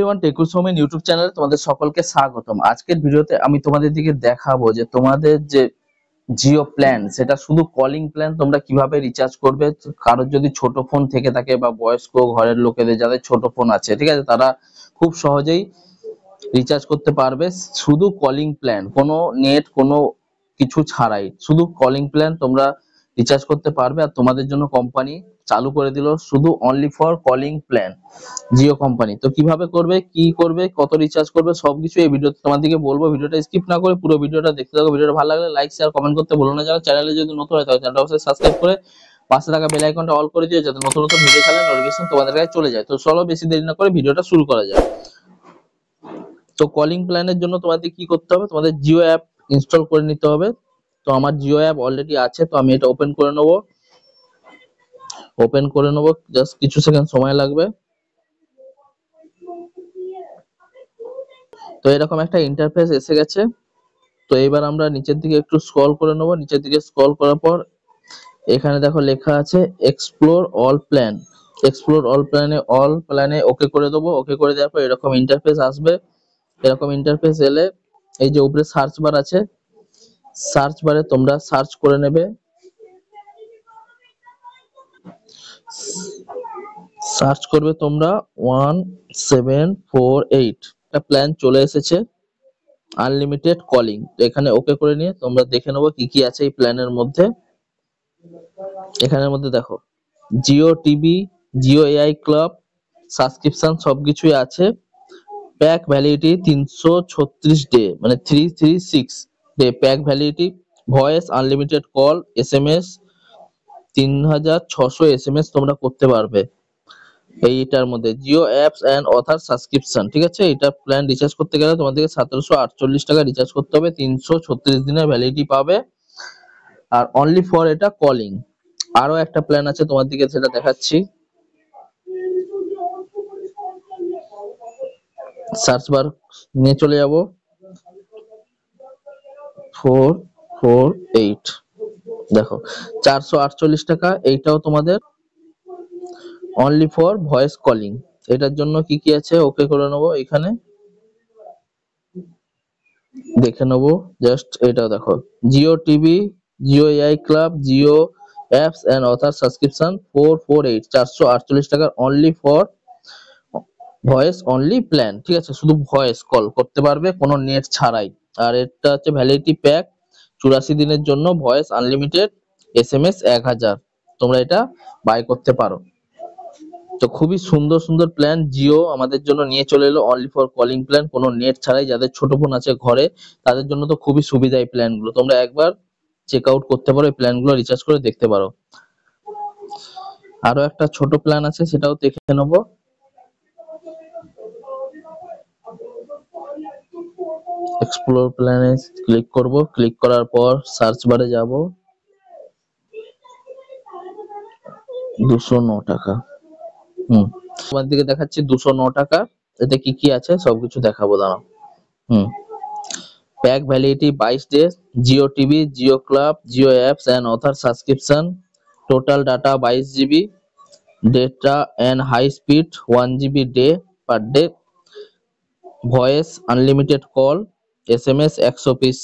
Everyone, টেকুস Homen YouTube চ্যানেলে তোমাদের সকলকে স্বাগতম। আজকের ভিডিওতে আমি তোমাদের দিকে দেখাবো যে তোমাদের যে জিও প্ল্যান, সেটা শুধু কলিং প্ল্যান তোমরা কিভাবে রিচার্জ করবে। কারোর যদি ছোট ফোন থেকে থাকে বা বয়স্ক ঘরের লোকেদের যাদের ছোট ফোন আছে, ঠিক আছে, তারা খুব সহজেই রিচার্জ করতে পারবে শুধু কলিং প্ল্যান, কোনো নেট কোনো কিছু ছাড়াই শুধু কলিং প্ল্যান তোমরা রিচার্জ করতে পারবে। আর তোমাদের জন্য কোম্পানি চালু করে দিল শুধু only for calling plan, Jio company. তো কিভাবে করবে, কি করবে, কত রিচার্জ করবে, সবকিছু এই ভিডিওতে তোমাদেরকে বলবো। ভিডিওটা স্কিপ না করে পুরো ভিডিওটা দেখতে থাকো। ভিডিওটা ভালো লাগলে লাইক শেয়ার কমেন্ট করতে ভুলো না। যারা চ্যানেলে যদি নতুন হয় তাহলে চ্যানেলটা অবশ্যই সাবস্ক্রাইব করে পাশে থাকা বেল আইকনটা অল করে দিও, যাতে নতুন নতুন ভিডিও ছাড়লে নোটিফিকেশন তোমাদের কাছে চলে যায়। তো চলো বেশি দেরি না করে ভিডিওটা শুরু করা যায়। তো কলিং প্ল্যানের জন্য তোমাদের কি করতে হবে, তোমাদের জিও অ্যাপ ইনস্টল করে নিতে হবে। তো আমার জিও অ্যাপ অলরেডি আছে, তো আমি এটা ওপেন করে নেবো। জাস্ট কিছু সেকেন্ড সময় লাগবে। তো এরকম একটা ইন্টারফেস এসে গেছে। তো এবার আমরা নিচের দিকে একটু স্ক্রল করে নেবো। নিচের দিকে স্ক্রল করার পর এখানে দেখো লেখা আছে explore all plan. Explore all প্ল্যানে ওকে করে দেবো। ওকে করে দেওয়ার পর এরকম ইন্টারফেস আসবে। এরকম ইন্টারফেস এলে এই যে উপরে সার্চ বার আছে, সার্চ বারে তোমরা সার্চ করে নেবে, সার্চ করবে তোমরা 1748। একটা প্ল্যান চলে এসেছে আনলিমিটেড কলিং। তো এখানে ওকে করে নিয়ে তোমরা দেখে নেবো কি কি আছে এই প্ল্যানের মধ্যে। এখানের মধ্যে দেখো Jio TV, Jio AI club, subscription সবকিছুই আছে। প্যাক ভ্যালিডিটি 336 ডে, মানে 336 day pack validity. Voice unlimited call, SMS 3600 SMS তোমরা করতে পারবে এইটার মধ্যে। Jio apps and other subscription, ঠিক আছে। এটা প্ল্যান রিচার্জ করতে গেলে তোমাদেরকে 1748 টাকা রিচার্জ করতে হবে, 336 দিনের ভ্যালিডিটি পাবে। আর অনলি ফর এটা কলিং। আরো একটা প্ল্যান আছে তোমাদেরকে, সেটা দেখাচ্ছি। সার্চ বার নিয়ে চলে যাব, 448 দেখো 448 টাকা। এইটাও তোমাদের অনলি ফর ভয়েস কলিং। এটার জন্য কি কি আছে ওকে করে নেবো। এখানে দেখে নেবো জাস্ট এটা দেখো, Jio TV, Jio AI club, Jio apps and other subscription 448, 448 টাকার only for voice only plan, ঠিক আছে। শুধু ভয়েস কল করতে পারবে কোনো নেট ছাড়াই। আর এটা হচ্ছে ভ্যালিডিটি প্যাক 84 দিনের জন্য, ভয়েস আনলিমিটেড, এসএমএস 1000। তোমরা এটা বাই করতে পারো। তো খুবই সুন্দর সুন্দর প্ল্যান জিও আমাদের জন্য নিয়ে চলে এলো, অনলি ফর কলিং প্ল্যান, কোনো নেট ছাড়াই। যাদের ছোট ফোন আছে ঘরে তাদের জন্য তো খুবই সুবিধা এই প্ল্যানগুলো। তোমরা একবার চেক আউট করতে পারো, এই প্ল্যানগুলো রিচার্জ করে দেখতে পারো। আরো একটা ছোট প্ল্যান আছে, সেটাও দেখে নেবো। এক্সপ্লোর প্ল্যানে ক্লিক করব। ক্লিক করার পর সার্চ বারে যাব, 209 টাকা। তোমার দিকে দেখাচ্ছি 209 টাকা। এতে কি কি আছে সবকিছু দেখাবো, দাঁড়াও। Pack validity 22 day, Jio TV, Jio club, Jio apps and other subscription, total data 22 GB, data and high speed 1 GB day per day, voice unlimited call, SMS 100 piece,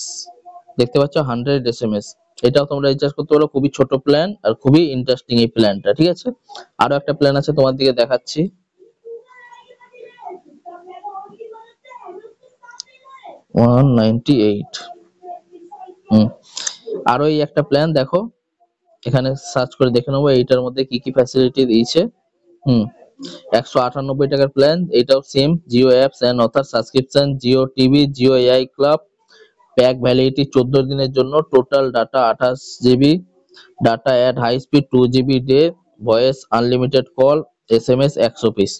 দেখতে পাচ্ছ 100 এসএমএস। এটাও তোমরা রিচার্জ করতে পারো। খুবই ছোট প্ল্যান আর খুবই ইন্টারেস্টিং এই প্ল্যানটা, ঠিক আছে। আরো একটা প্ল্যান আছে তোমার দিকে দেখাচ্ছি, 198। আরো এই একটা প্ল্যান দেখো, এখানে সার্চ করে দেখে নেবো এইটার মধ্যে কি কি ফ্যাসিলিটি দিয়েছে। 198 টাকার প্ল্যান। এটাও same, Jio apps and other subscription, Jio TV, Jio AI club, pack validity 14 দিনের জন্য, total data 28 GB, data at high speed 2 GB day, voice unlimited call, SMS 100 piece.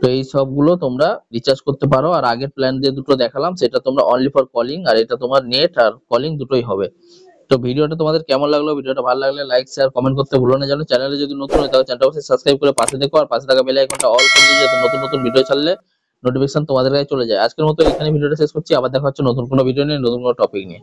তো এই সবগুলো তোমরা রিচার্জ করতে পারো। আর আগের প্ল্যান যে দুটো দেখালাম সেটা তোমরা অনলি ফর কলিং, আর এটা তোমার নেট আর কলিং দুটোই হবে। তো ভিডিওটা তোমাদের কেমন লাগলো, ভিডিওটা ভালো লাগলে লাইক শেয়ার কমেন্ট করতে ভুলো না। জানো চ্যানেলে যদি নতুন হয় তাহলে চ্যানেলটা অবশ্যই সাবস্ক্রাইব করে পাশে দেখো, আর পাশে থাকা বেল আইকনটা অল করে দিও, যাতে নতুন নতুন ভিডিও ছাড়লে নোটিফিকেশন তোমাদের কাছে চলে যায়। আজকের মতো এখানে ভিডিওটা শেষ করছি। আবার দেখা হচ্ছে নতুন কোনো ভিডিও নিয়ে, নতুন কোনো টপিক নিয়ে।